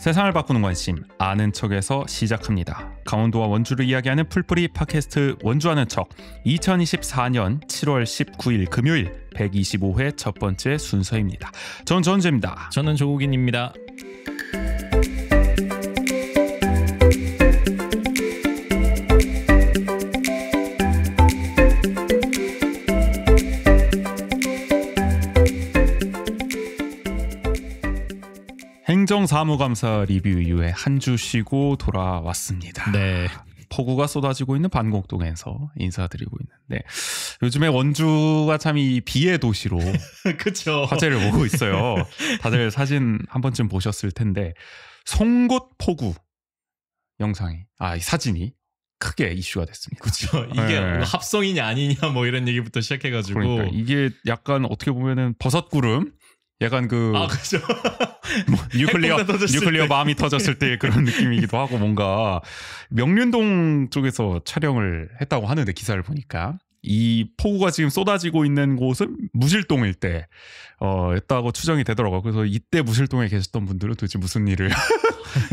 세상을 바꾸는 관심 아는 척에서 시작합니다. 강원도와 원주를 이야기하는 풀뿌리 팟캐스트 원주하는 척 2024년 7월 19일 금요일 125회 첫 번째 순서입니다. 전 전재입니다. 저는 조국인입니다. 행정사무감사 리뷰 이후에 한 주 쉬고 돌아왔습니다. 네. 폭우가 쏟아지고 있는 반곡동에서 인사드리고 있는데 요즘에 원주가 참 이 비의 도시로 그쵸. 화제를 모으고 있어요. 다들 사진 한 번쯤 보셨을 텐데 송곳 폭우 영상이 이 사진이 크게 이슈가 됐습니다. 그렇죠. 이게 합성이냐 아니냐 뭐 이런 얘기부터 시작해가지고 그러니까 이게 약간 어떻게 보면은 버섯구름 약간 그죠. 뭐 뉴클리어 밤이 터졌을 때 그런 느낌이기도 하고 뭔가 명륜동 쪽에서 촬영을 했다고 하는데 기사를 보니까 이 폭우가 지금 쏟아지고 있는 곳은 무실동일 때 였다고 추정이 되더라고요. 그래서 이때 무실동에 계셨던 분들은 도대체 무슨 일을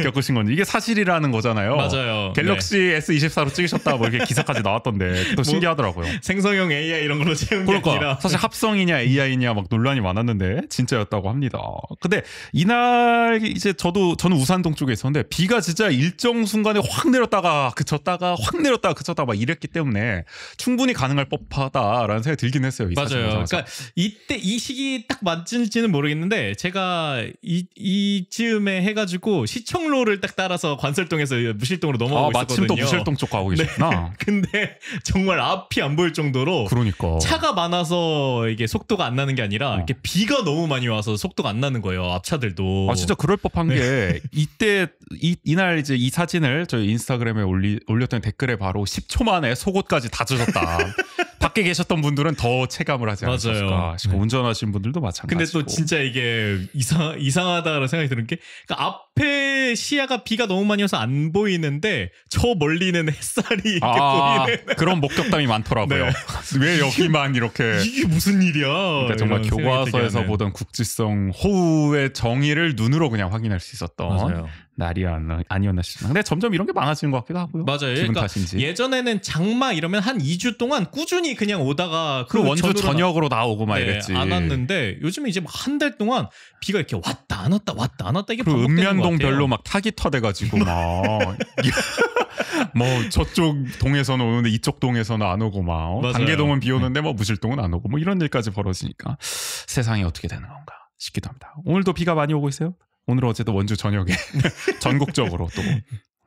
겪으신 건지 이게 사실이라는 거잖아요. 맞아요. 갤럭시 네. S24로 찍으셨다 뭐 이렇게 기사까지 나왔던데 또 신기하더라고요. 생성형 AI 이런 걸로 채운 게 아니라 사실 합성이냐 AI냐 막 논란이 많았는데 진짜였다고 합니다. 근데 이날 이제 저는 우산동 쪽에 있었는데 비가 진짜 일정 순간에 확 내렸다가 그쳤다가 확 내렸다가 그쳤다가 막 이랬기 때문에 충분히 가능할 법하다라는 생각이 들긴 했어요. 이 맞아요. 그러니까 이때 이 시기 딱 맞을지는 모르겠는데 제가 이쯤에 해가지고 시청로를 딱 따라서 관설동에서 무실동으로 넘어가고 있었거든요. 마침 또 무실동 쪽 가고 계셨구나. 네. 근데 정말 앞이 안 보일 정도로 그러니까 차가 많아서 이게 속도가 안 나는 게 아니라 이렇게 비가 너무 많이 와서 속도가 안 나는 거예요. 앞차들도. 진짜 그럴 법한 게 이때 이날 이제 이 사진을 저희 인스타그램에 올렸던 댓글에 바로 10초 만에 속옷까지 다 젖었다. 밖에 계셨던 분들은 더 체감을 하지 않았을까 싶고 운전하신 분들도 마찬가지고. 근데 또 진짜 이게 이상하다라는 생각이 드는 게 그러니까 앞에 시야가 비가 너무 많이 와서 안 보이는데 저 멀리는 햇살이 이렇게 보이는 그런 목격담이 많더라고요. 네. 왜 여기만 이렇게 이게 무슨 일이야? 그러니까 정말 교과서에서 보던 국지성 호우의 정의를 눈으로 그냥 확인할 수 있었던 맞아요. 날이 아니었나 싶습니다. 근데 점점 이런 게 많아지는 것 같기도 하고요. 맞아요. 기분 그러니까 탓인지. 예전에는 장마 이러면 한 2주 동안 꾸준히 그냥 오다가 그 원주 전역으로 나오고 막 이랬지. 안 왔는데 요즘은 이제 한 달 동안 비가 이렇게 왔다 안 왔다 왔다 안 왔다 이게 그리고 반복되는 것 같아요. 읍면동별로 막 타기 터대가지고 막 뭐 저쪽 동에서는 오는데 이쪽 동에서는 안 오고 막 단계동은 비 오는데 뭐 무실동은 안 오고 뭐 이런 일까지 벌어지니까 세상이 어떻게 되는 건가 싶기도 합니다. 오늘도 비가 많이 오고 있어요. 오늘은 어쨌든 원주 전역에 전국적으로 또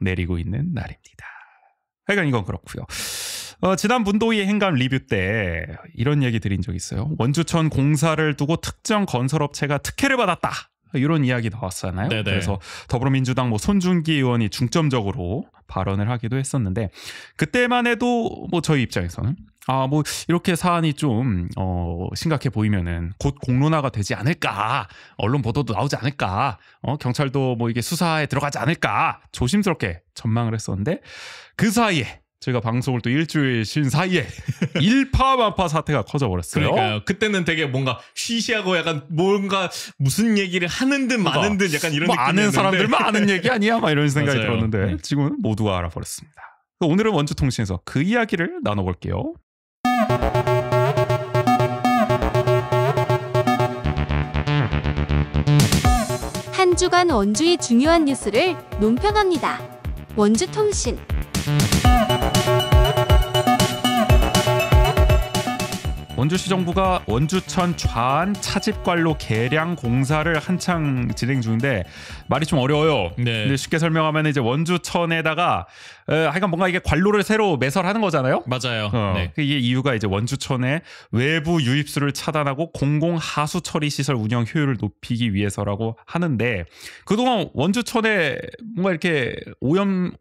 내리고 있는 날입니다. 하여간 이건 그렇고요. 지난 분도위 행감 리뷰 때 이런 얘기 드린 적 있어요. 원주천 공사를 두고 특정 건설업체가 특혜를 받았다. 이런 이야기 나왔잖아요. 네네. 그래서 더불어민주당 손준기 의원이 중점적으로 발언을 하기도 했었는데 그때만 해도 뭐 저희 입장에서는 뭐 이렇게 사안이 좀 심각해 보이면은 곧 공론화가 되지 않을까, 언론 보도도 나오지 않을까, 경찰도 뭐 이게 수사에 들어가지 않을까 조심스럽게 전망을 했었는데 그 사이에 저희가 방송을 또 일주일 쉰 사이에 일파만파 사태가 커져버렸어요. 그러니까요. 그때는 되게 뭔가 쉬쉬하고 약간 뭔가 무슨 얘기를 하는 듯 마는 듯 약간 이런 느낌이었는데 아는 사람들만 아는 얘기 아니야? 막 이런 생각이 맞아요. 들었는데 네. 지금은 모두가 알아버렸습니다. 오늘은 원주통신에서 그 이야기를 나눠볼게요. 한 주간 원주의 중요한 뉴스를 논평합니다. 원주통신. 원주시정부가 원주천 좌안 차집관로 개량 공사를 한창 진행 중인데 말이 좀 어려워요. 네. 근데 쉽게 설명하면 이제 원주천에다가 하여간 뭔가 이게 관로를 새로 매설하는 거잖아요. 맞아요. 네. 이게 이유가 이제 원주천의 외부 유입수를 차단하고 공공 하수 처리 시설 운영 효율을 높이기 위해서라고 하는데 그동안 원주천에 뭔가 이렇게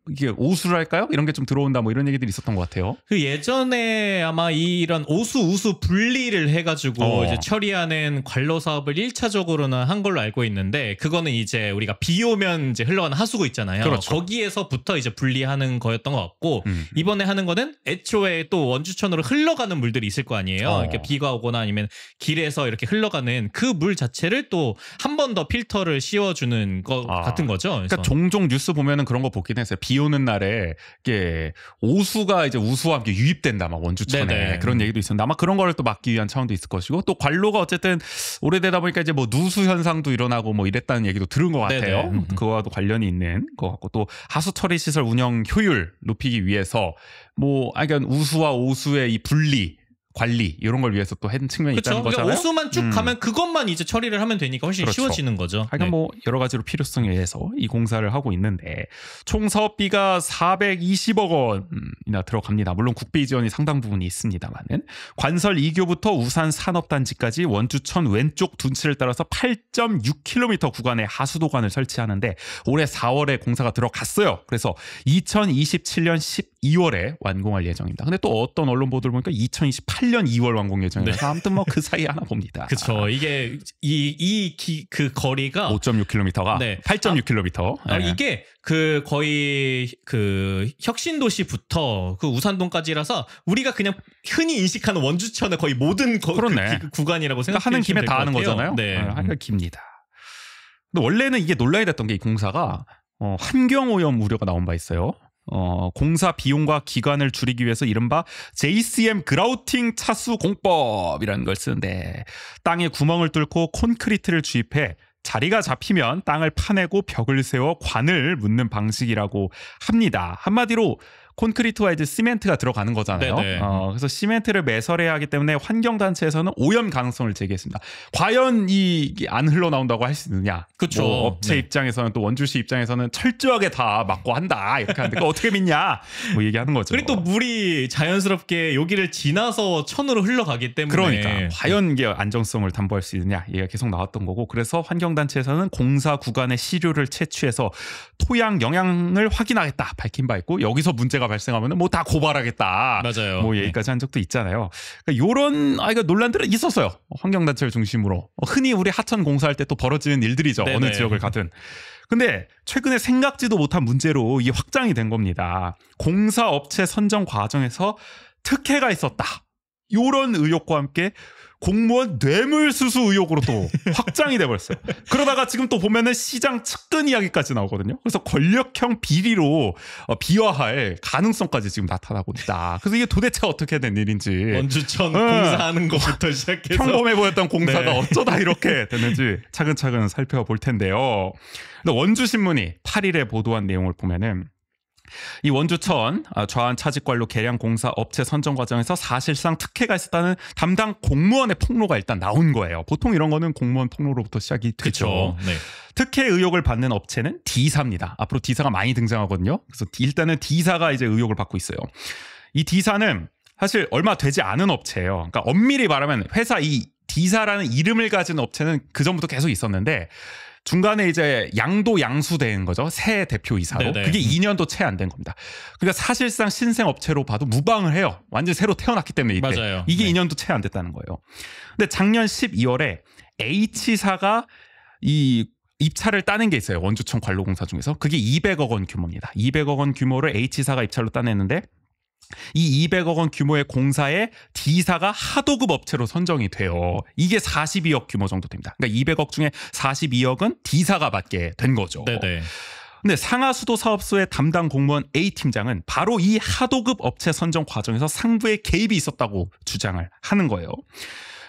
이게 오수를 할까요? 이런 게 좀 들어온다 뭐 이런 얘기들이 있었던 것 같아요. 그 예전에 아마 이런 오수 우수 분리를 해가지고 이제 처리하는 관로 사업을 1차적으로는 한 걸로 알고 있는데 그거는 이제 우리가 비 오면 이제 흘러가는 하수구 있잖아요. 그렇죠. 거기에서부터 이제 분리하는 거였던 것 같고 이번에 하는 거는 애초에 또 원주천으로 흘러가는 물들이 있을 거 아니에요. 이렇게 비가 오거나 아니면 길에서 이렇게 흘러가는 그 물 자체를 또 한 번 더 필터를 씌워주는 것 같은 거죠. 그래서. 그러니까 종종 뉴스 보면은 그런 거 보긴 했어요. 비 오는 날에 이게 오수가 이제 우수와 함께 유입된다 막 원주천에 네네. 그런 얘기도 있었는데 아마 그런 거를 또 막기 위한 차원도 있을 것이고 또 관로가 어쨌든 오래되다 보니까 이제 뭐 누수 현상도 일어나고 뭐 이랬다는 얘기도 들은 것 같아요. 그거와도 관련이 있는 것 같고 또 하수 처리 시설 운영 효율 높이기 위해서 뭐 그러니까 우수와 오수의 이 분리 관리 이런 걸 위해서 또 한 측면이 그쵸? 있다는 거잖아요. 오수만 쭉 가면 그것만 이제 처리를 하면 되니까 훨씬 그렇죠. 쉬워지는 거죠. 하여간 네. 뭐 여러 가지로 필요성에 의해서 이 공사를 하고 있는데 총 사업비가 420억 원이나 들어갑니다. 물론 국비 지원이 상당 부분이 있습니다만은 관설 2교부터 우산 산업단지까지 원주천 왼쪽 둔치를 따라서 8.6km 구간의 하수도관을 설치하는데 올해 4월에 공사가 들어갔어요. 그래서 2027년 12월에 완공할 예정입니다. 근데 또 어떤 언론 보도를 보니까 2028년 2월 완공 예정이라서 아무튼 뭐 그 사이에 하나 봅니다. 그렇죠. 이게 그 거리가 5.6km가 네. 8.6km. 이게 그 거의 그 혁신도시부터 그 우산동까지라서 우리가 그냥 흔히 인식하는 원주천의 거의 모든 그렇네. 그 구간이라고 그러니까 생각하면 하는 김에 다 하는 거잖아요. 네. 하여간 깁니다. 근데 원래는 이게 논란이 됐던 게 이 공사가 환경오염 우려가 나온 바 있어요. 공사 비용과 기간을 줄이기 위해서 이른바 JCM 그라우팅 차수 공법이라는 걸 쓰는데 땅에 구멍을 뚫고 콘크리트를 주입해 자리가 잡히면 땅을 파내고 벽을 세워 관을 묻는 방식이라고 합니다. 한마디로 콘크리트와 이제 시멘트가 들어가는 거잖아요. 그래서 시멘트를 매설해야 하기 때문에 환경단체에서는 오염 가능성을 제기했습니다. 과연 이게 안 흘러나온다고 할 수 있느냐. 그렇죠. 뭐 업체 입장에서는 또 원주시 입장에서는 철저하게 다 막고 한다. 이렇게 하는데 그거 어떻게 믿냐. 뭐 얘기하는 거죠. 그리고 또 물이 자연스럽게 여기를 지나서 천으로 흘러가기 때문에 그러니까 과연 이게 안정성을 담보할 수 있느냐 얘기가 계속 나왔던 거고 그래서 환경단체에서는 공사 구간의 시료를 채취해서 토양 영향을 확인하겠다 밝힌 바 있고 여기서 문제가 발생하면 뭐 다 고발하겠다. 맞아요. 뭐 얘기까지 한 적도 있잖아요. 그러니까 이런 논란들은 있었어요. 환경단체를 중심으로 흔히 우리 하천 공사할 때 또 벌어지는 일들이죠. 네네. 어느 지역을 가든. 근데 최근에 생각지도 못한 문제로 이게 확장이 된 겁니다. 공사업체 선정 과정에서 특혜가 있었다. 이런 의혹과 함께 공무원 뇌물수수 의혹으로 또 확장이 돼버렸어요. 그러다가 지금 또 보면은 시장 측근 이야기까지 나오거든요. 그래서 권력형 비리로 비화할 가능성까지 지금 나타나고 있다. 그래서 이게 도대체 어떻게 된 일인지 원주천 공사하는 것부터 시작해서 평범해 보였던 공사가 네. 어쩌다 이렇게 됐는지 차근차근 살펴볼 텐데요. 근데 원주신문이 8일에 보도한 내용을 보면은 이 원주천 좌안 차직관로 계량 공사 업체 선정 과정에서 사실상 특혜가 있었다는 담당 공무원의 폭로가 일단 나온 거예요. 보통 이런 거는 공무원 폭로로부터 시작이 되죠. 네. 특혜 의혹을 받는 업체는 D사입니다. 앞으로 D사가 많이 등장하거든요. 그래서 일단은 D사가 이제 의혹을 받고 있어요. 이 D사는 사실 얼마 되지 않은 업체예요. 그러니까 엄밀히 말하면 회사 이 D사라는 이름을 가진 업체는 그 전부터 계속 있었는데 중간에 이제 양수된 거죠. 새 대표이사로. 네네. 그게 2년도 채 안 된 겁니다. 그러니까 사실상 신생 업체로 봐도 무방을 해요. 완전 새로 태어났기 때문에 이때. 맞아요. 이게 네. 2년도 채 안 됐다는 거예요. 근데 작년 12월에 H사가 이 입찰을 따낸 게 있어요. 원주천 관로공사 중에서. 그게 200억 원 규모입니다. 200억 원 규모를 H사가 입찰로 따냈는데 이 200억 원 규모의 공사에 D사가 하도급 업체로 선정이 돼요. 이게 42억 규모 정도 됩니다. 그러니까 200억 중에 42억은 D사가 받게 된 거죠. 네네. 근데 상하수도 사업소의 담당 공무원 A팀장은 바로 이 하도급 업체 선정 과정에서 상부의 개입이 있었다고 주장을 하는 거예요.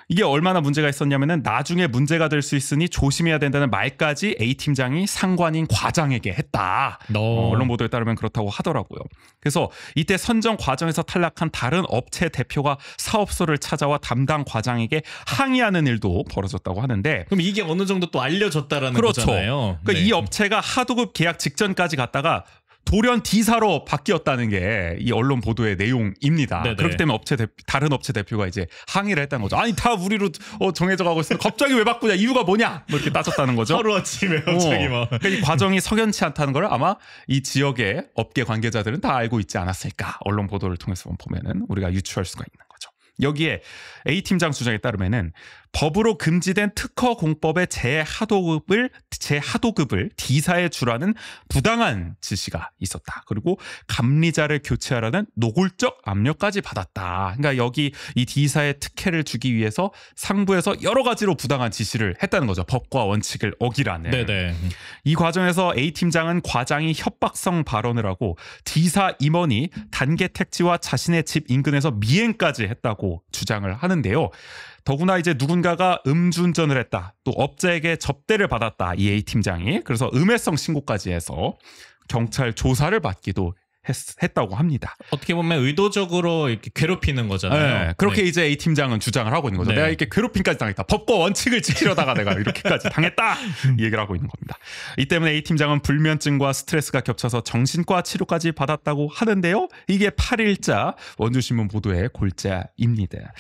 이게 얼마나 문제가 있었냐면은 나중에 문제가 될 수 있으니 조심해야 된다는 말까지 A팀장이 상관인 과장에게 했다. 언론 보도에 따르면 그렇다고 하더라고요. 그래서 이때 선정 과정에서 탈락한 다른 업체 대표가 사업소를 찾아와 담당 과장에게 항의하는 일도 벌어졌다고 하는데 그럼 이게 어느 정도 또 알려졌다라는 그렇죠. 거잖아요. 그러니까 네. 이 업체가 하도급 계약 직전까지 갔다가 돌연 D사로 바뀌었다는 게 이 언론 보도의 내용입니다. 네네. 그렇기 때문에 다른 업체 대표가 이제 항의를 했다는 거죠. 아니 다 우리로 정해져 가고 있는데 갑자기 왜 바꾸냐? 이유가 뭐냐? 뭐 이렇게 따졌다는 거죠. 하루아침에 갑자기 막. 그러니까 이 과정이 석연치 않다는 걸 아마 이 지역의 업계 관계자들은 다 알고 있지 않았을까. 언론 보도를 통해서 보면은 우리가 유추할 수가 있는 거죠. 여기에 A팀장 주장에 따르면은 법으로 금지된 특허 공법의 제하도급을 D사에 주라는 부당한 지시가 있었다. 그리고 감리자를 교체하라는 노골적 압력까지 받았다. 그러니까 여기 이 D사에 특혜를 주기 위해서 상부에서 여러 가지로 부당한 지시를 했다는 거죠. 법과 원칙을 어기라는. 네네. 이 과정에서 A팀장은 과장이 협박성 발언을 하고 D사 임원이 단계 택지와 자신의 집 인근에서 미행까지 했다고 주장을 하는데요. 더구나 이제 누군가가 음주운전을 했다. 또 업자에게 접대를 받았다. 이 A팀장이. 그래서 음해성 신고까지 해서 경찰 조사를 받기도 했다고 합니다. 어떻게 보면 의도적으로 이렇게 괴롭히는 거잖아요. 네, 그렇게 이제 A팀장은 주장을 하고 있는 거죠. 내가 이렇게 괴롭힘까지 당했다. 법과 원칙을 지키려다가 내가 이렇게까지 당했다. 이 얘기를 하고 있는 겁니다. 이 때문에 A팀장은 불면증과 스트레스가 겹쳐서 정신과 치료까지 받았다고 하는데요. 이게 8일자 원주신문 보도의 골자입니다.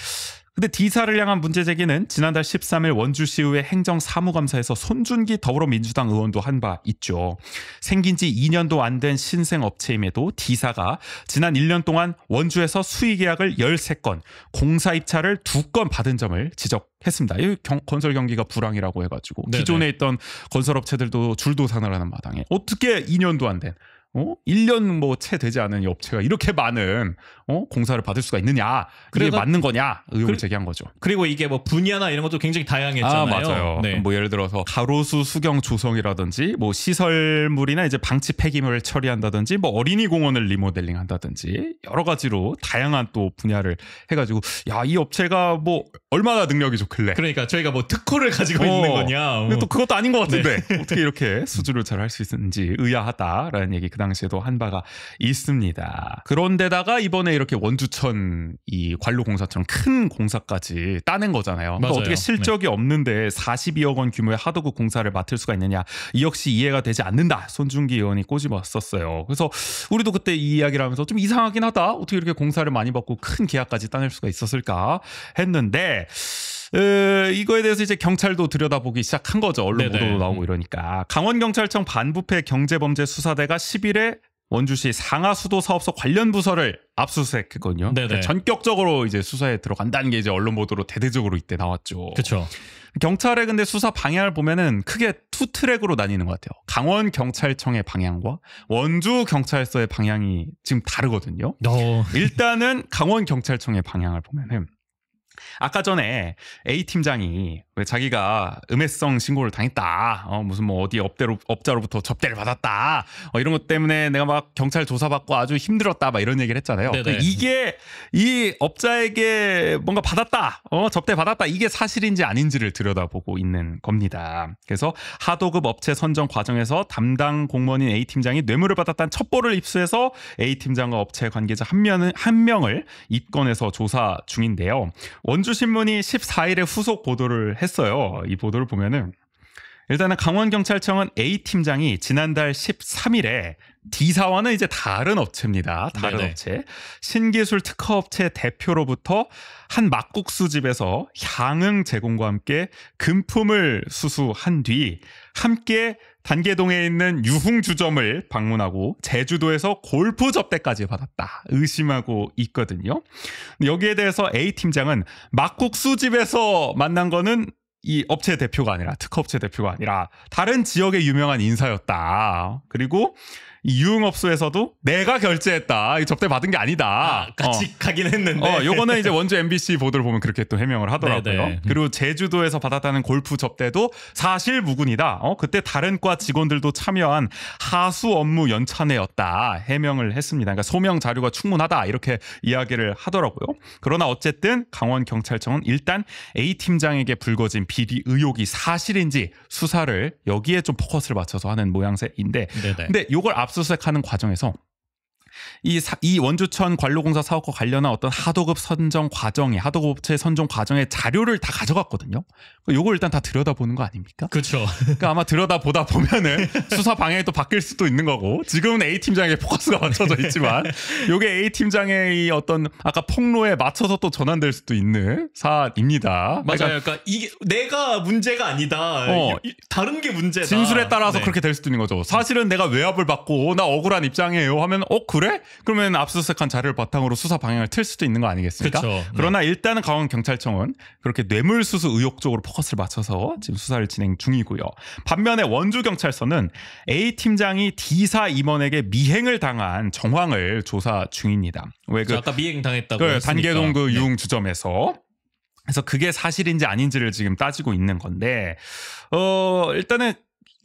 근데 D사를 향한 문제 제기는 지난달 13일 원주시의회 행정사무감사에서 손준기 더불어민주당 의원도 한 바 있죠. 생긴 지 2년도 안 된 신생업체임에도 D사가 지난 1년 동안 원주에서 수의계약을 13건, 공사입찰을 2건 받은 점을 지적했습니다. 이 건설 경기가 불황이라고 해가지고 네네. 기존에 있던 건설업체들도 줄도산을 하는 마당에 어떻게 2년도 안 된 1년 뭐 채 되지 않은 이 업체가 이렇게 많은 공사를 받을 수가 있느냐? 그게 맞는 거냐? 의혹을 제기한 거죠. 그리고 이게 뭐 분야나 이런 것도 굉장히 다양했잖아요. 맞아요. 네. 뭐 예를 들어서 가로수 수경 조성이라든지 뭐 시설물이나 이제 방치 폐기물을 처리한다든지 뭐 어린이 공원을 리모델링 한다든지 여러 가지로 다양한 또 분야를 해가지고 야, 이 업체가 뭐 얼마나 능력이 좋길래. 그러니까 저희가 뭐 특허를 가지고 있는 거냐. 근데 또 그것도 아닌 것 같은데 어떻게 이렇게 수주를 잘 할 수 있는지 의아하다라는 얘기 그 당시에도 한 바가 있습니다. 그런데다가 이번에 이렇게 원주천 이 관로공사처럼 큰 공사까지 따낸 거잖아요. 그러니까 어떻게 실적이 없는데 42억 원 규모의 하도급 공사를 맡을 수가 있느냐. 이 역시 이해가 되지 않는다. 손준기 의원이 꼬집었었어요. 그래서 우리도 그때 이 이야기를 하면서 좀 이상하긴 하다. 어떻게 이렇게 공사를 많이 받고 큰 계약까지 따낼 수가 있었을까 했는데 이거에 대해서 이제 경찰도 들여다보기 시작한 거죠. 언론 보도도 나오고 이러니까. 강원경찰청 반부패 경제범죄수사대가 10일에 원주시 상하수도 사업소 관련 부서를 압수수색했거든요. 그러니까 전격적으로 이제 수사에 들어간다는 게 이제 언론 보도로 대대적으로 이때 나왔죠. 그렇죠. 경찰의 근데 수사 방향을 보면은 크게 투 트랙으로 나뉘는 것 같아요. 강원경찰청의 방향과 원주경찰서의 방향이 지금 다르거든요. 일단은 강원경찰청의 방향을 보면은 아까 전에 A팀장이 왜 자기가 음해성 신고를 당했다. 무슨 뭐 어디 업자로부터 접대를 받았다. 이런 것 때문에 내가 막 경찰 조사받고 아주 힘들었다. 막 이런 얘기를 했잖아요. 이게 이 업자에게 뭔가 받았다. 접대 받았다. 이게 사실인지 아닌지를 들여다보고 있는 겁니다. 그래서 하도급 업체 선정 과정에서 담당 공무원인 A팀장이 뇌물을 받았다는 첩보를 입수해서 A팀장과 업체 관계자 한 명을 입건해서 조사 중인데요. 원주신문이 14일에 후속 보도를 했어요. 이 보도를 보면은 일단은 강원경찰청은 A팀장이 지난달 13일에 D사와는 이제 다른 업체입니다. 다른 업체. 신기술 특허업체 대표로부터 한 막국수 집에서 향응 제공과 함께 금품을 수수한 뒤 함께 단계동에 있는 유흥주점을 방문하고 제주도에서 골프 접대까지 받았다. 의심하고 있거든요. 여기에 대해서 A팀장은 막국수 집에서 만난 거는 이 업체 대표가 아니라 특허업체 대표가 아니라 다른 지역의 유명한 인사였다. 그리고 이 유흥업소에서도 내가 결제했다. 접대 받은 게 아니다. 같이 가긴 했는데. 요거는 이제 원주 MBC 보도를 보면 그렇게 또 해명을 하더라고요. 그리고 제주도에서 받았다는 골프 접대도 사실 무근이다. 그때 다른 과 직원들도 참여한 하수 업무 연찬회였다. 해명을 했습니다. 그러니까 소명 자료가 충분하다. 이렇게 이야기를 하더라고요. 그러나 어쨌든 강원경찰청은 일단 A팀장에게 불거진 비리 의혹이 사실인지 수사를 여기에 좀 포커스를 맞춰서 하는 모양새인데 근데 요걸 압수수색하는 과정에서 이 원주천 관로공사 사업과 관련한 어떤 하도급 선정 과정에 하도급 업체 선정 과정의 자료를 다 가져갔거든요. 요걸 일단 다 들여다보는 거 아닙니까? 그렇죠. 그러니까 아마 들여다보다 보면은 수사 방향이 또 바뀔 수도 있는 거고 지금은 A팀장에게 포커스가 맞춰져 있지만 요게 A팀장의 이 어떤 아까 폭로에 맞춰서 또 전환될 수도 있는 사안입니다. 맞아요. 그러니까 이게 내가 문제가 아니다. 다른 게 문제다. 진술에 따라서 그렇게 될 수도 있는 거죠. 사실은 내가 외압을 받고 나 억울한 입장이에요 하면 그래 그래? 그러면 압수수색한 자료를 바탕으로 수사 방향을 틀 수도 있는 거 아니겠습니까? 그쵸. 그러나 일단은 강원경찰청은 그렇게 뇌물수수 의혹 쪽으로 포커스를 맞춰서 지금 수사를 진행 중이고요. 반면에 원주경찰서는 A 팀장이 D사 임원에게 미행을 당한 정황을 조사 중입니다. 왜 아까 미행 당했다고 했으니까. 단계동 그 유흥주점에서. 그래서 그게 사실인지 아닌지를 지금 따지고 있는 건데, 일단은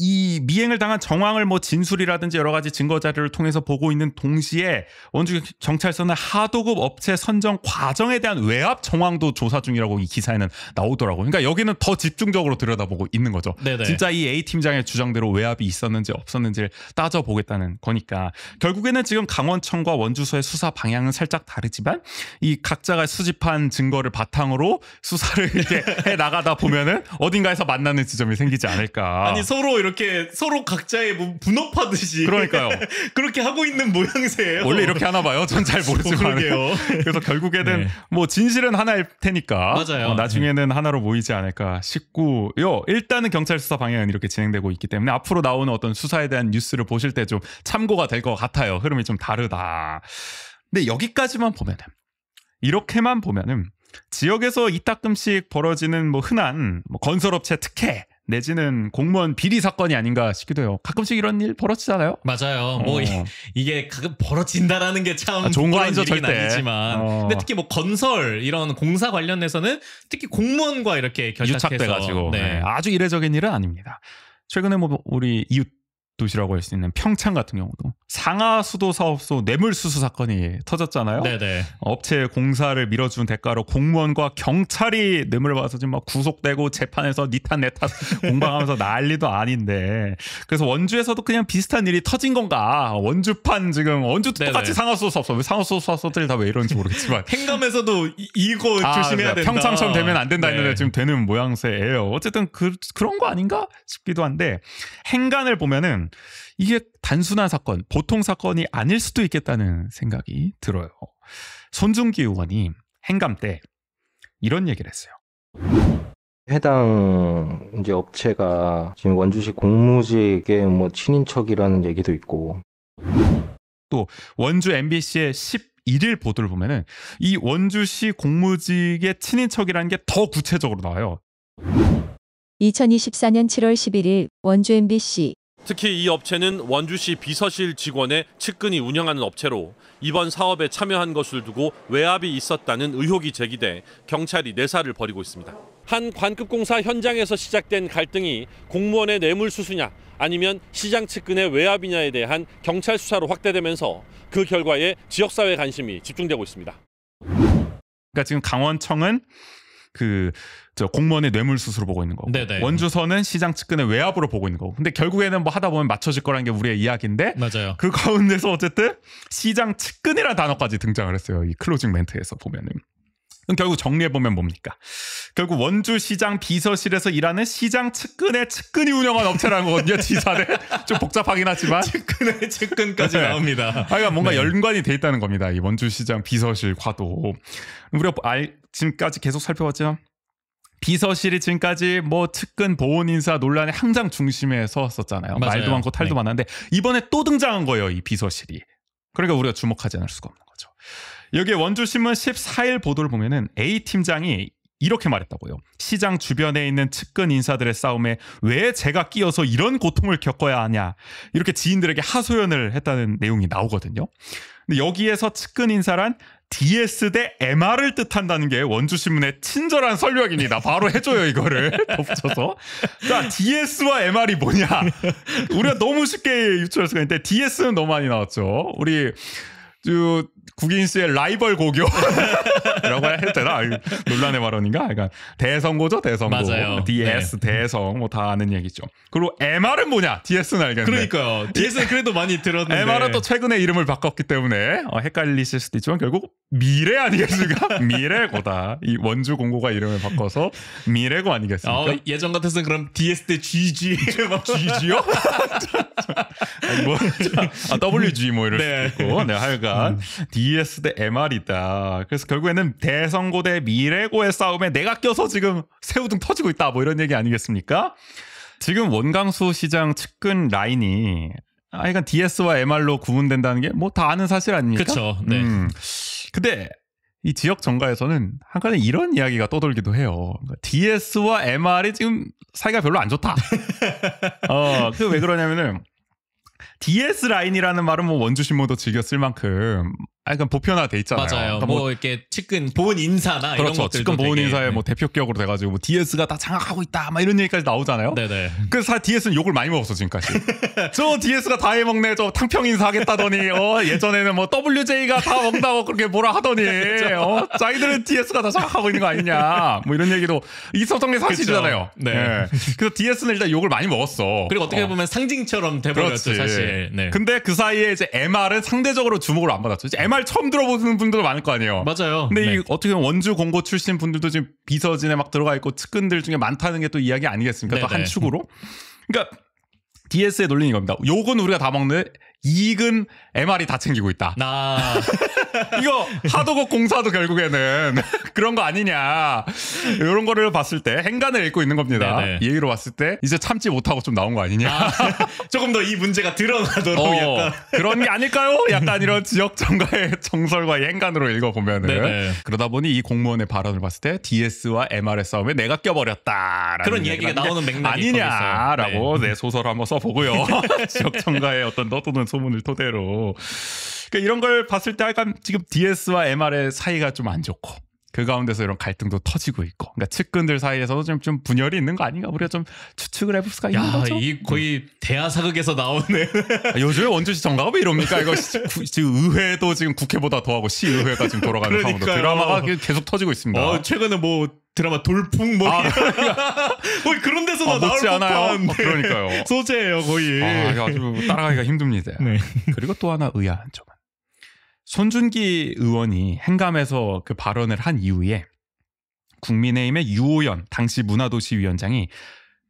이 미행을 당한 정황을 뭐 진술이라든지 여러 가지 증거 자료를 통해서 보고 있는 동시에 원주 경찰서는 하도급 업체 선정 과정에 대한 외압 정황도 조사 중이라고 이 기사에는 나오더라고요. 그러니까 여기는 더 집중적으로 들여다보고 있는 거죠. 네네. 진짜 이 A 팀장의 주장대로 외압이 있었는지 없었는지를 따져보겠다는 거니까 결국에는 지금 강원청과 원주서의 수사 방향은 살짝 다르지만 이 각자가 수집한 증거를 바탕으로 수사를 이렇게 해 나가다 보면은 어딘가에서 만나는 지점이 생기지 않을까. 아니 이렇게 서로 각자의 뭐 분업하듯이 그러니까요. 그렇게 하고 있는 모양새예요. 원래 이렇게 하나 봐요. 전 잘 모르지만. 그래서 결국에는 네. 뭐 진실은 하나일 테니까 맞아요. 나중에는 하나로 모이지 않을까 싶고요. 일단은 경찰 수사 방향은 이렇게 진행되고 있기 때문에 앞으로 나오는 어떤 수사에 대한 뉴스를 보실 때 좀 참고가 될 것 같아요. 흐름이 좀 다르다. 근데 여기까지만 보면은 이렇게만 보면은 지역에서 이따금씩 벌어지는 뭐 흔한 뭐 건설업체 특혜 내지는 공무원 비리 사건이 아닌가 싶기도 해요. 가끔씩 이런 일 벌어지잖아요. 맞아요. 뭐 이게 가끔 벌어진다라는 게 참 좋은 거 아니죠, 절대. 아니지만, 근데 특히 뭐 건설 이런 공사 관련해서는 특히 공무원과 이렇게 결탁해서 유착돼가지고 네. 아주 이례적인 일은 아닙니다. 최근에 뭐 우리 이웃 도시라고 할 수 있는 평창 같은 경우도 상하수도 사업소 뇌물수수 사건이 터졌잖아요. 네네. 업체 공사를 밀어준 대가로 공무원과 경찰이 뇌물을 받아서 지금 막 구속되고 재판에서 니탄 내탓 공방하면서 난리도 아닌데 그래서 원주에서도 그냥 비슷한 일이 터진 건가. 원주판 지금 원주도 똑같이 상하수도 사업소 왜 상하수도 사업소들이 다 왜 이런지 모르겠지만 행감에서도 이거 조심해야 된다. 평창처럼 되면 안 된다 했는데 지금 되는 모양새예요. 어쨌든 그런 거 아닌가 싶기도 한데 행간을 보면은 이게 단순한 사건, 보통 사건이 아닐 수도 있겠다는 생각이 들어요. 손준기 의원이 행감 때 이런 얘기를 했어요. 해당 이제 업체가 지금 원주시 공무직의 뭐 친인척이라는 얘기도 있고 또 원주 MBC의 11일 보도를 보면은 이 원주시 공무직의 친인척이라는 게 더 구체적으로 나와요. 2024년 7월 11일 원주 MBC 특히 이 업체는 원주시 비서실 직원의 측근이 운영하는 업체로 이번 사업에 참여한 것을 두고 외압이 있었다는 의혹이 제기돼 경찰이 내사를 벌이고 있습니다. 한 관급공사 현장에서 시작된 갈등이 공무원의 뇌물수수냐 아니면 시장 측근의 외압이냐에 대한 경찰 수사로 확대되면서 그 결과에 지역사회 관심이 집중되고 있습니다. 그러니까 지금 강원청은 공무원의 뇌물수수로 보고 있는 거고 네네. 원주서는 시장 측근의 외압으로 보고 있는 거고 근데 결국에는 뭐 하다 보면 맞춰질 거라는 게 우리의 이야기인데 맞아요. 그 가운데서 어쨌든 시장 측근이라는 단어까지 등장을 했어요. 이 클로징 멘트에서 보면은 그럼 결국 정리해보면 뭡니까? 결국 원주시장 비서실에서 일하는 시장 측근의 측근이 운영한 업체라는 거거든요. 지사는 좀 복잡하긴 하지만 측근의 측근까지 네. 나옵니다. 그러니까 뭔가 연관이 돼 있다는 겁니다. 이 원주시장 비서실과도 우리가 지금까지 계속 살펴봤죠. 비서실이 지금까지 뭐 측근 보훈 인사 논란의 항상 중심에 서왔었잖아요. 맞아요. 말도 많고 탈도 많았는데 이번에 또 등장한 거예요. 이 비서실이. 그러니까 우리가 주목하지 않을 수가 없는 거죠. 여기에 원주신문 14일 보도를 보면은 A 팀장이 이렇게 말했다고요. 시장 주변에 있는 측근 인사들의 싸움에 왜 제가 끼어서 이런 고통을 겪어야 하냐. 이렇게 지인들에게 하소연을 했다는 내용이 나오거든요. 근데 여기에서 측근 인사란 DS 대 MR을 뜻한다는 게 원주신문의 친절한 설명입니다. 바로 해줘요 이거를 덧붙여서. 자, DS와 MR이 뭐냐. 우리가 너무 쉽게 유추할 수가 있는데 DS는 너무 많이 나왔죠. 우리 국인 씨의 라이벌 고교라고 해도 되나? 논란의 발언인가? 그러니까 대성고죠, 대성고. 맞아요. DS, 네. 대성, 뭐 다 아는 얘기죠. 그리고 MR은 뭐냐? DS는 알겠는데. 그러니까요. DS는 그래도 많이 들었는데. MR은 또 최근에 이름을 바꿨기 때문에 헷갈리실 수도 있지만 결국 미래 아니겠습니까? 미래고다. 이 원주 공고가 이름을 바꿔서 미래고 아니겠습니까? 예전 같았으면 그럼 DS 대 GG. GG요? WG 뭐 이럴 네. 수도 있고. 네, 하여간 DS 대 MR이다. 그래서 결국에는 대성고 대 미래고의 싸움에 내가 껴서 지금 새우등 터지고 있다. 뭐 이런 얘기 아니겠습니까? 지금 원광수 시장 측근 라인이 하여간 DS와 MR로 구분된다는 게 뭐 다 아는 사실 아닙니까? 그렇죠. 네. 근데 이 지역 정가에서는 한간에 이런 이야기가 떠돌기도 해요. 그러니까 DS와 MR이 지금 사이가 별로 안 좋다. 그 왜 그러냐면은 DS 라인이라는 말은 뭐 원주신문도 즐겨 쓸 만큼 약간 보편화돼 있잖아요. 맞아요. 그러니까 뭐 이렇게 측근 보훈 인사나 그렇죠. 이런 것들도 측근 보훈 되게, 인사의 네. 뭐 대표격으로 돼가지고 뭐 DS가 다 장악하고 있다, 막 이런 얘기까지 나오잖아요. 네네. 그래서 사실 DS는 욕을 많이 먹었어 지금까지. 저 DS가 다 해먹네, 저 탕평 인사하겠다더니, 예전에는 뭐 WJ가 다 먹다고 그렇게 뭐라 하더니, 자기들은 DS가 다 장악하고 있는 거 아니냐, 뭐 이런 얘기도 있었던 게 사실이잖아요. 네. 그래서 DS는 일단 욕을 많이 먹었어. 그리고 어떻게 보면 상징처럼 돼버렸죠, 그렇지. 사실. 네. 근데 그 사이에 이제 MR은 상대적으로 주목을 안 받았죠. 이제 MR 처음 들어보는 분들도 많을 거 아니에요. 맞아요. 근데 네. 이 어떻게 보면 원주 공고 출신 분들도 지금 비서진에 막 들어가 있고 측근들 중에 많다는 게 또 이야기 아니겠습니까? 또 한 네네. 축으로. 그러니까 DS의 논리는 이겁니다. 욕은 우리가 다 먹는데 이익은 MR이 다 챙기고 있다. 이거 하도급 공사도 결국에는 그런 거 아니냐, 이런 거를 봤을 때 행간을 읽고 있는 겁니다. 네네. 이 얘기로 봤을 때 이제 참지 못하고 좀 나온 거 아니냐. 조금 더 이 문제가 드러나도록 약간 그런 게 아닐까요? 약간 이런 지역 정가의 정설과 의 행간으로 읽어보면은. 네네. 그러다 보니 이 공무원의 발언을 봤을 때 DS와 MR의 싸움에 내가 껴버렸다라는 그런 이야기가 나오는 맥락이 아니냐라고 네. 내 소설 한번 써보고요. 지역 정가의 어떤 너도는 소문을 토대로. 그러니까 이런 걸 봤을 때 약간 지금 DS와 MR의 사이가 좀 안 좋고, 그 가운데서 이런 갈등도 터지고 있고, 그러니까 측근들 사이에서도 좀 분열이 있는 거 아닌가, 우리가 좀 추측을 해볼 수가 있는 거죠. 이 거의 대하사극에서 나오는 요즘에 원주시 정가가 왜 이럽니까? 이거 지금 의회도 지금 국회보다 더하고 시의회가 지금 돌아가는 상황도 드라마가 계속 터지고 있습니다. 최근에 뭐 드라마 돌풍 뭐 거의 그런 데서 나올 못지 않아요. 법한 그러니까요. 소재예요 거의. 아주 따라가기가 힘듭니다. 네. 그리고 또 하나 의아한 점은, 손준기 의원이 행감에서 그 발언을 한 이후에 국민의힘의 유호연 당시 문화도시위원장이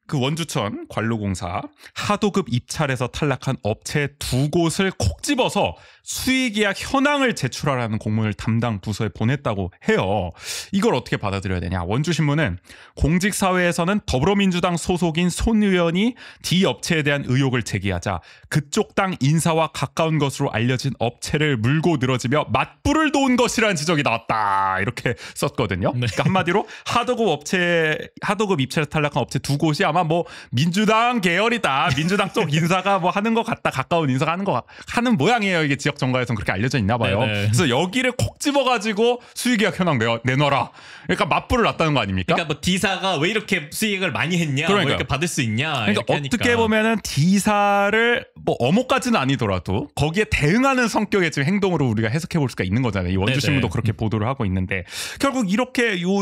그 원주천 관로공사 하도급 입찰에서 탈락한 업체 2곳을 콕 집어서 수의계약 현황을 제출하라는 공문을 담당 부서에 보냈다고 해요. 이걸 어떻게 받아들여야 되냐? 원주신문은 공직사회에서는 더불어민주당 소속인 손 의원이 D 업체에 대한 의혹을 제기하자 그쪽 당 인사와 가까운 것으로 알려진 업체를 물고 늘어지며 맞불을 놓은 것이라는 지적이 나왔다, 이렇게 썼거든요. 그러니까 한마디로 하도급 입찰에서 탈락한 업체 2곳이 아마 뭐 민주당 계열이다, 민주당 쪽 인사가 뭐 하는 것 같다, 가까운 인사가 하는 모양이에요. 이게 지역 정가에서는 그렇게 알려져 있나 봐요. 네네. 그래서 여기를 콕 집어가지고 수의계약 현황 내놔라. 그러니까 맞불을 놨다는 거 아닙니까? 그러니까 뭐 D사가 왜 이렇게 수익을 많이 했냐, 뭐 이렇게 받을 수 있냐. 그러니까 이렇게 어떻게 하니까. 보면은 D사를 뭐 어목까지는 아니더라도 거기에 대응하는 성격의 지금 행동으로 우리가 해석해 볼 수가 있는 거잖아요. 이 원주신문도 그렇게 보도를 하고 있는데, 결국 이렇게 유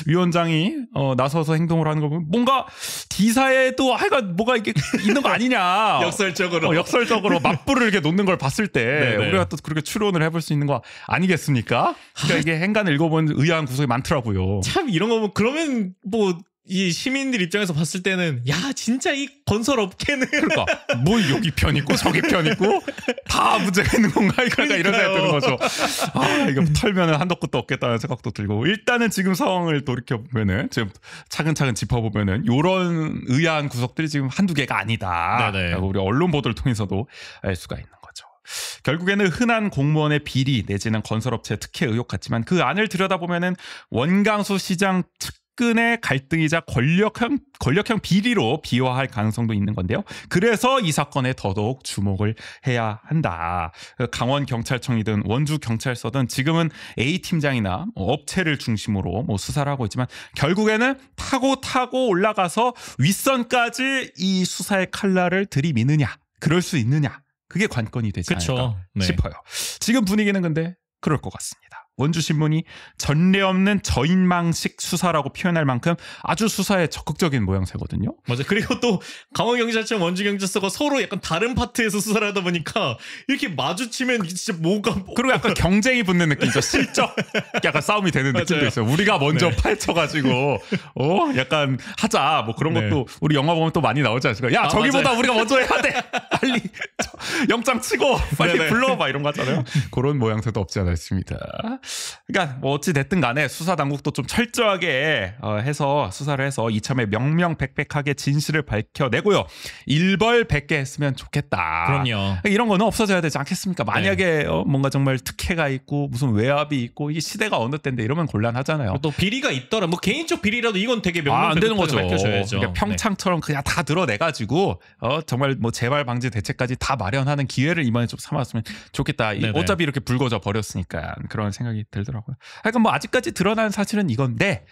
위원장이 나서서 행동을 하는 거 보면 뭔가 D사에도 하여간 뭐가 이게 있는 거 아니냐. 역설적으로 맞불을 이렇게 놓는 걸 봤을 때 네네. 우리가 또 그렇게 추론을 해볼 수 있는 거 아니겠습니까? 그러니까 이게 행간을 읽어보면 의아한 구석이 많더라고요. 참 이런 거 그러면 뭐 이 시민들 입장에서 봤을 때는 야 진짜 이 건설 업계는 그러니까 뭐 여기 편 있고 저기 편 있고 다 문제가 있는 건가, 그러니까 이런 생각이 드는 거죠. 이거 털면은 한도 끝도 없겠다는 생각도 들고, 일단은 지금 상황을 돌이켜 보면은 지금 차근차근 짚어보면은 이런 의아한 구석들이 지금 한두 개가 아니다. 우리 언론 보도를 통해서도 알 수가 있는 거죠. 결국에는 흔한 공무원의 비리 내지는 건설업체 특혜 의혹 같지만 그 안을 들여다보면은 원강수 시장 측근의 갈등이자 권력형 비리로 비화할 가능성도 있는 건데요. 그래서 이 사건에 더더욱 주목을 해야 한다. 강원경찰청이든 원주경찰서든 지금은 A팀장이나 업체를 중심으로 뭐 수사를 하고 있지만 결국에는 타고 올라가서 윗선까지 이 수사의 칼날을 들이미느냐, 그럴 수 있느냐, 그게 관건이 되지 않을까 싶어요. 지금 분위기는 근데 그럴 것 같습니다. 원주신문이 전례 없는 저인망식 수사라고 표현할 만큼 아주 수사에 적극적인 모양새거든요. 맞아. 그리고 또 강원경찰청, 원주경찰서가 서로 약간 다른 파트에서 수사를 하다 보니까 이렇게 마주치면 진짜 뭐가 그리고 약간 경쟁이 붙는 느낌이죠. 실적 약간 싸움이 되는 느낌도 있어요. 우리가 먼저 파헤쳐가지고 약간 하자, 뭐 그런 것도 우리 영화 보면 또 많이 나오지 않습니까? 야 저기보다 우리가 먼저 해야 돼. 빨리 영장 치고 빨리 불러봐, 이런 거 하잖아요. 그런 모양새도 없지 않아 있습니다. 그러니까 뭐 어찌 됐든 간에 수사 당국도 좀 철저하게 해서 수사를 해서 이참에 명명백백하게 진실을 밝혀내고요. 일벌백계 했으면 좋겠다. 그럼요. 이런 거는 없어져야 되지 않겠습니까? 만약에 뭔가 정말 특혜가 있고 무슨 외압이 있고 이게 시대가 어느 때인데 이러면 곤란하잖아요. 또 비리가 있더라. 뭐 개인적 비리라도 이건 되게 안 되는 거죠. 밝혀줘야죠. 그러니까 평창처럼 그냥 다 드러내가지고 정말 뭐 재발 방지 대책까지 다 마련하는 기회를 이번에 좀 삼았으면 좋겠다. 어차피 이렇게 불거져 버렸으니까 그런 생각이 들더라고요. 그러니까 뭐 아직까지 드러난 사실은 이건데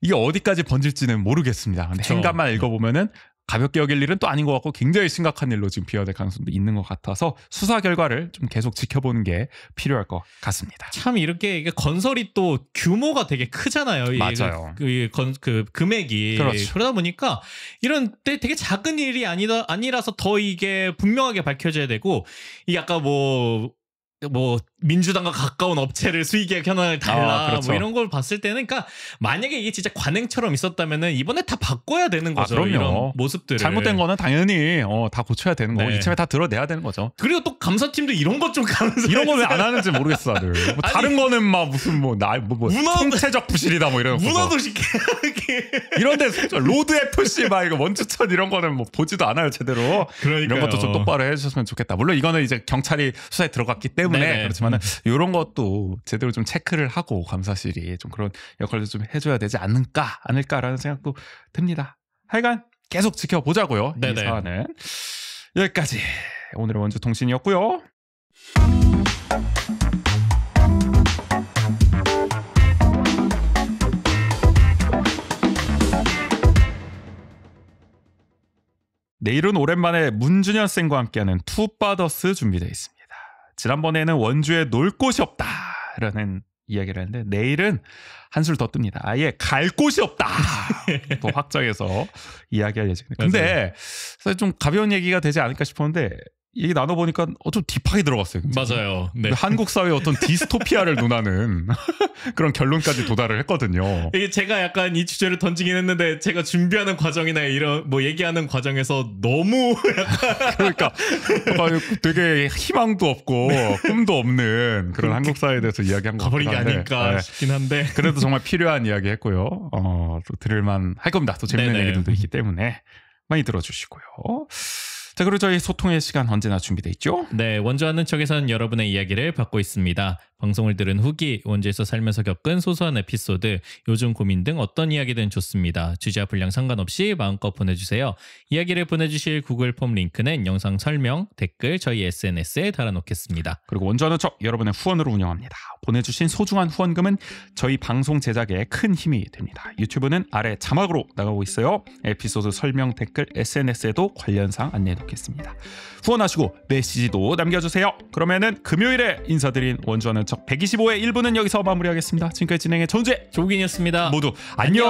이게 어디까지 번질지는 모르겠습니다. 근데 그렇죠. 행간만 읽어보면은 가볍게 여길 일은 또 아닌 것 같고 굉장히 심각한 일로 지금 비화될 가능성도 있는 것 같아서 수사 결과를 좀 계속 지켜보는 게 필요할 것 같습니다. 참 이렇게 이게 건설이 또 규모가 되게 크잖아요. 맞아요. 그 금액이. 그렇죠. 그러다 보니까 이런 때 되게 작은 일이 아니라서 더 이게 분명하게 밝혀져야 되고 이게 아까 뭐 민주당과 가까운 업체를 수의계약 현황을 달라 그렇죠. 뭐 이런 걸 봤을 때는 그러니까 만약에 이게 진짜 관행처럼 있었다면은 이번에 다 바꿔야 되는 거죠. 그럼요. 이런 모습들을. 잘못된 거는 당연히 다 고쳐야 되는 거고 네. 이참에 다 드러내야 되는 거죠. 그리고 또 감사팀도 이런 것 좀 감사. 이런 거 왜 안 하는지 모르겠어 다들. 뭐 다른 거는 막 무슨 통체적 부실이다 뭐 이런 거. 문화도 시키게. 이런데 로드 FC 막 이거 원주천 이런 거는 뭐 보지도 않아요 제대로. 그러니까요. 이런 것도 좀 똑바로 해주셨으면 좋겠다. 물론 이거는 이제 경찰이 수사에 들어갔기 때문에 네네. 그렇지만은 이런 것도 제대로 좀 체크를 하고 감사실이 좀 그런 역할을 좀 해줘야 되지 않을까라는 생각도 듭니다. 하여간 계속 지켜보자고요. 네네. 이 사안은 여기까지 오늘의 원주통신이었고요. 내일은 오랜만에 문준현 쌤과 함께하는 투바더스 준비되어 있습니다. 지난번에는 원주에 놀 곳이 없다라는 이야기를 했는데 내일은 한술 더 뜹니다. 아예 갈 곳이 없다. 또 확장해서 이야기할 예정입니다. 근데 사실 좀 가벼운 얘기가 되지 않을까 싶었는데 얘기 나눠보니까 좀 딥하게 들어갔어요. 굉장히. 맞아요. 네. 한국 사회의 어떤 디스토피아를 논하는 그런 결론까지 도달을 했거든요. 이게 제가 약간 이 주제를 던지긴 했는데 제가 준비하는 과정이나 이런 뭐 얘기하는 과정에서 너무 그러니까 되게 희망도 없고 꿈도 없는 그런 한국 사회에 대해서 이야기한 것 가버린 게 같긴 아닐까 한데, 싶긴 한데 그래도 정말 필요한 이야기 했고요. 또 들을만 할 겁니다. 또 재밌는 네네. 얘기들도 있기 때문에 많이 들어주시고요. 자, 그리고 저희 소통의 시간 언제나 준비돼 있죠? 네, 원주 아는 척에서는 여러분의 이야기를 받고 있습니다. 방송을 들은 후기, 원주에서 살면서 겪은 소소한 에피소드, 요즘 고민 등 어떤 이야기든 좋습니다. 주제와 분량 상관없이 마음껏 보내주세요. 이야기를 보내주실 구글 폼 링크는 영상 설명, 댓글, 저희 SNS에 달아놓겠습니다. 그리고 원주 아는 척 여러분의 후원으로 운영합니다. 보내주신 소중한 후원금은 저희 방송 제작에 큰 힘이 됩니다. 유튜브는 아래 자막으로 나가고 있어요. 에피소드 설명, 댓글, SNS에도 관련사항 안내해놓겠습니다. 후원하시고 메시지도 남겨주세요. 그러면은 금요일에 인사드린 원주 아는 척 125회 1부는 여기서 마무리하겠습니다. 지금까지 진행의 전재 조국인이었습니다. 모두 안녕.